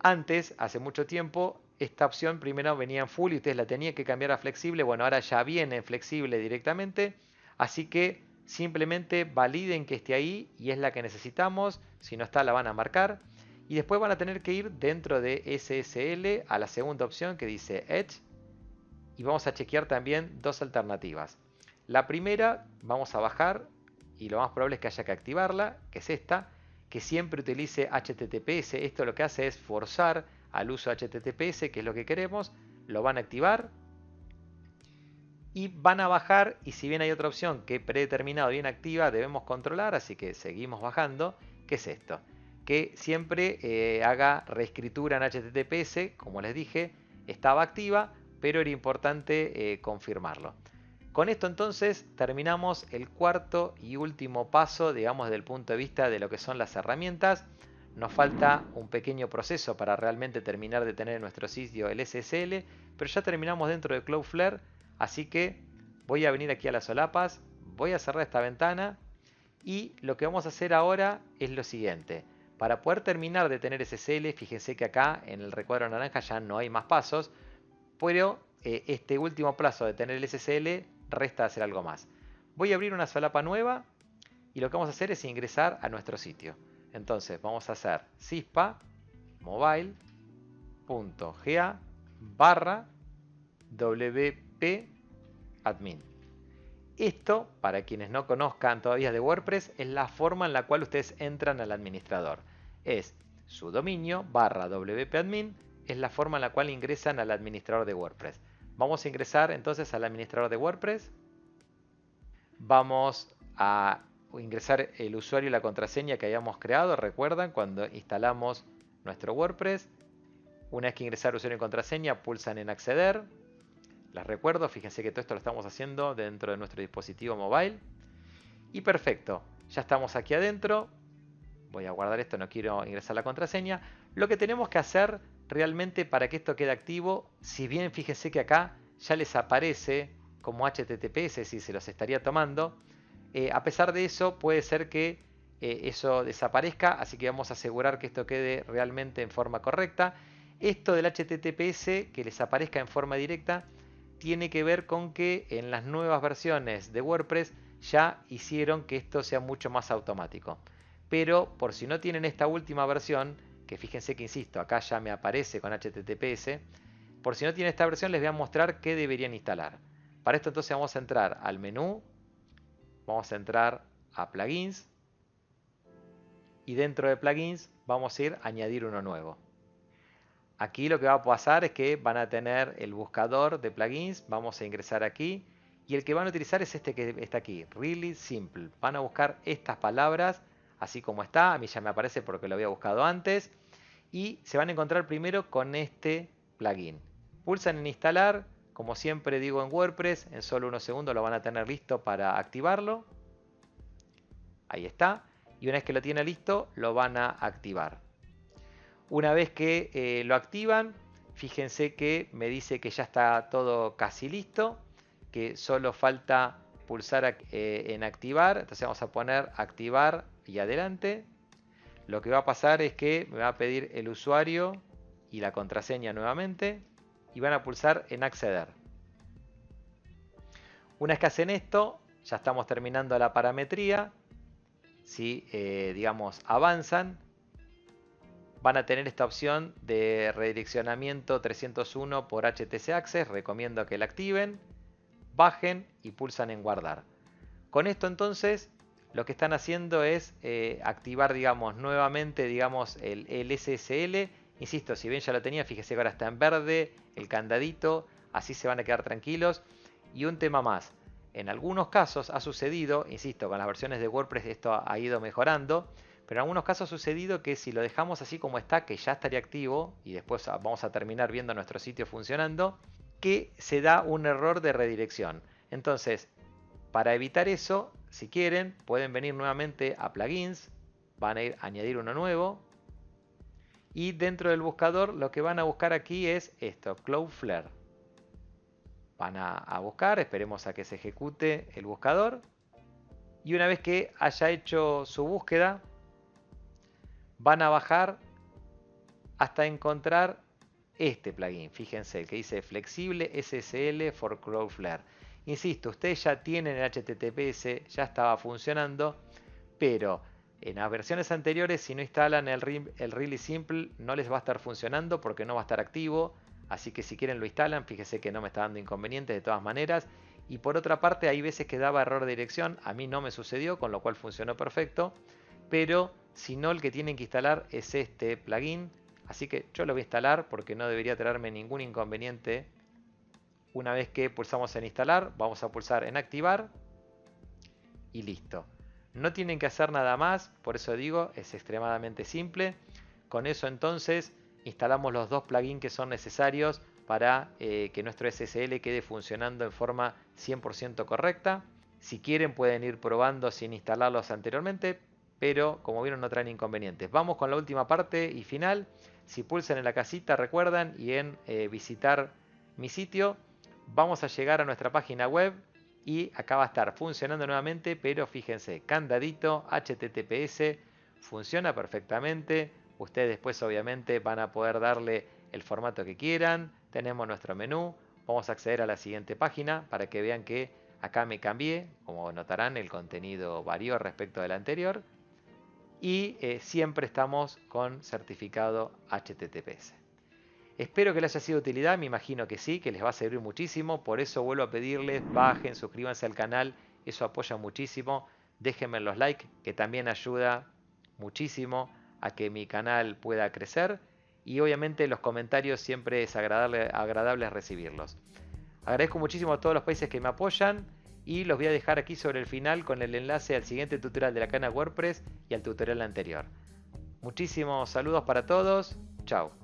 Antes, hace mucho tiempo, esta opción primero venía en full y ustedes la tenían que cambiar a flexible. Bueno, ahora ya viene en flexible directamente. Así que simplemente validen que esté ahí y es la que necesitamos. Si no está, la van a marcar. Y después van a tener que ir dentro de SSL a la segunda opción que dice Edge. Y vamos a chequear también dos alternativas. La primera, vamos a bajar y lo más probable es que haya que activarla, que es esta, que siempre utilice HTTPS. Esto lo que hace es forzar al uso de HTTPS, que es lo que queremos. Lo van a activar y van a bajar, y si bien hay otra opción que predeterminado bien activa, debemos controlar, así que seguimos bajando, que es esto, que siempre haga reescritura en HTTPS, como les dije, estaba activa, pero era importante confirmarlo. Con esto entonces terminamos el cuarto y último paso, digamos, desde el punto de vista de lo que son las herramientas. Nos falta un pequeño proceso para realmente terminar de tener en nuestro sitio el SSL, pero ya terminamos dentro de Cloudflare, así que voy a venir aquí a las solapas, voy a cerrar esta ventana y lo que vamos a hacer ahora es lo siguiente. Para poder terminar de tener SSL, fíjense que acá en el recuadro naranja ya no hay más pasos, pero este último plazo de tener el SSL resta hacer algo más. Voy a abrir una solapa nueva y lo que vamos a hacer es ingresar a nuestro sitio. Entonces vamos a hacer cispa mobile.ga barra wp admin. Esto, para quienes no conozcan todavía de WordPress, es la forma en la cual ustedes entran al administrador. Es su dominio barra wp admin, es la forma en la cual ingresan al administrador de WordPress. Vamos a ingresar entonces al administrador de WordPress. Vamos a ingresar el usuario y la contraseña que hayamos creado. Recuerdan cuando instalamos nuestro WordPress. Una vez que ingresar usuario y contraseña, pulsan en acceder. Les recuerdo, fíjense que todo esto lo estamos haciendo dentro de nuestro dispositivo mobile. Y perfecto, ya estamos aquí adentro. Voy a guardar esto, no quiero ingresar la contraseña. Lo que tenemos que hacer realmente para que esto quede activo, si bien fíjense que acá ya les aparece como HTTPS si se los estaría tomando, a pesar de eso puede ser que eso desaparezca, así que vamos a asegurar que esto quede realmente en forma correcta. Esto del HTTPS que les aparezca en forma directa tiene que ver con que en las nuevas versiones de WordPress ya hicieron que esto sea mucho más automático. Pero por si no tienen esta última versión, que fíjense que insisto, acá ya me aparece con HTTPS, por si no tienen esta versión les voy a mostrar qué deberían instalar. Para esto entonces vamos a entrar al menú, vamos a entrar a plugins y dentro de plugins vamos a ir a añadir uno nuevo. Aquí lo que va a pasar es que van a tener el buscador de plugins, vamos a ingresar aquí y el que van a utilizar es este que está aquí, Really Simple. Van a buscar estas palabras así como está, a mí ya me aparece porque lo había buscado antes y se van a encontrar primero con este plugin. Pulsan en instalar, como siempre digo en WordPress, en solo unos segundos lo van a tener listo para activarlo. Ahí está. Y una vez que lo tiene listo, lo van a activar. Una vez que lo activan, fíjense que me dice que ya está todo casi listo, que solo falta pulsar en activar. Entonces vamos a poner activar y adelante. Lo que va a pasar es que me va a pedir el usuario y la contraseña nuevamente y van a pulsar en acceder. Una vez que hacen esto, ya estamos terminando la parametría. Si digamos avanzan, van a tener esta opción de redireccionamiento 301 por HTC Access. Recomiendo que la activen, bajen y pulsan en guardar. Con esto entonces lo que están haciendo es activar digamos nuevamente digamos el SSL. Insisto, si bien ya lo tenía, fíjese que ahora está en verde el candadito, así se van a quedar tranquilos. Y un tema más, en algunos casos ha sucedido, insisto, con las versiones de WordPress esto ha ido mejorando, pero en algunos casos ha sucedido que si lo dejamos así como está, que ya estaría activo, y después vamos a terminar viendo nuestro sitio funcionando, que se da un error de redirección. Entonces, para evitar eso, si quieren, pueden venir nuevamente a plugins, van a ir a añadir uno nuevo, y dentro del buscador lo que van a buscar aquí es esto, Cloudflare. Van a buscar, esperemos a que se ejecute el buscador. Y una vez que haya hecho su búsqueda, van a bajar hasta encontrar este plugin. Fíjense que dice Flexible SSL for Cloudflare. Insisto, ustedes ya tienen el HTTPS, ya estaba funcionando, pero en las versiones anteriores, si no instalan el Really Simple, no les va a estar funcionando porque no va a estar activo. Así que si quieren lo instalan, fíjese que no me está dando inconvenientes de todas maneras. Y por otra parte, hay veces que daba error de dirección, a mí no me sucedió, con lo cual funcionó perfecto. Pero si no, el que tienen que instalar es este plugin. Así que yo lo voy a instalar porque no debería traerme ningún inconveniente. Una vez que pulsamos en instalar, vamos a pulsar en activar y listo. No tienen que hacer nada más, por eso digo, es extremadamente simple. Con eso entonces instalamos los dos plugins que son necesarios para que nuestro SSL quede funcionando en forma 100% correcta. Si quieren pueden ir probando sin instalarlos anteriormente, pero como vieron no traen inconvenientes. Vamos con la última parte y final. Si pulsan en la casita, recuerdan, y en visitar mi sitio, vamos a llegar a nuestra página web y acá va a estar funcionando nuevamente, pero fíjense, candadito, HTTPS, funciona perfectamente. Ustedes después obviamente van a poder darle el formato que quieran. Tenemos nuestro menú. Vamos a acceder a la siguiente página para que vean que acá me cambié. Como notarán, el contenido varió respecto del anterior. Y siempre estamos con certificado HTTPS. Espero que les haya sido de utilidad. Me imagino que sí, que les va a servir muchísimo. Por eso vuelvo a pedirles, bajen, suscríbanse al canal. Eso apoya muchísimo. Déjenme los likes, que también ayuda muchísimo a que mi canal pueda crecer, y obviamente los comentarios siempre es agradable recibirlos. Agradezco muchísimo a todos los países que me apoyan y los voy a dejar aquí sobre el final con el enlace al siguiente tutorial de la Cana WordPress y al tutorial anterior. Muchísimos saludos para todos, chao.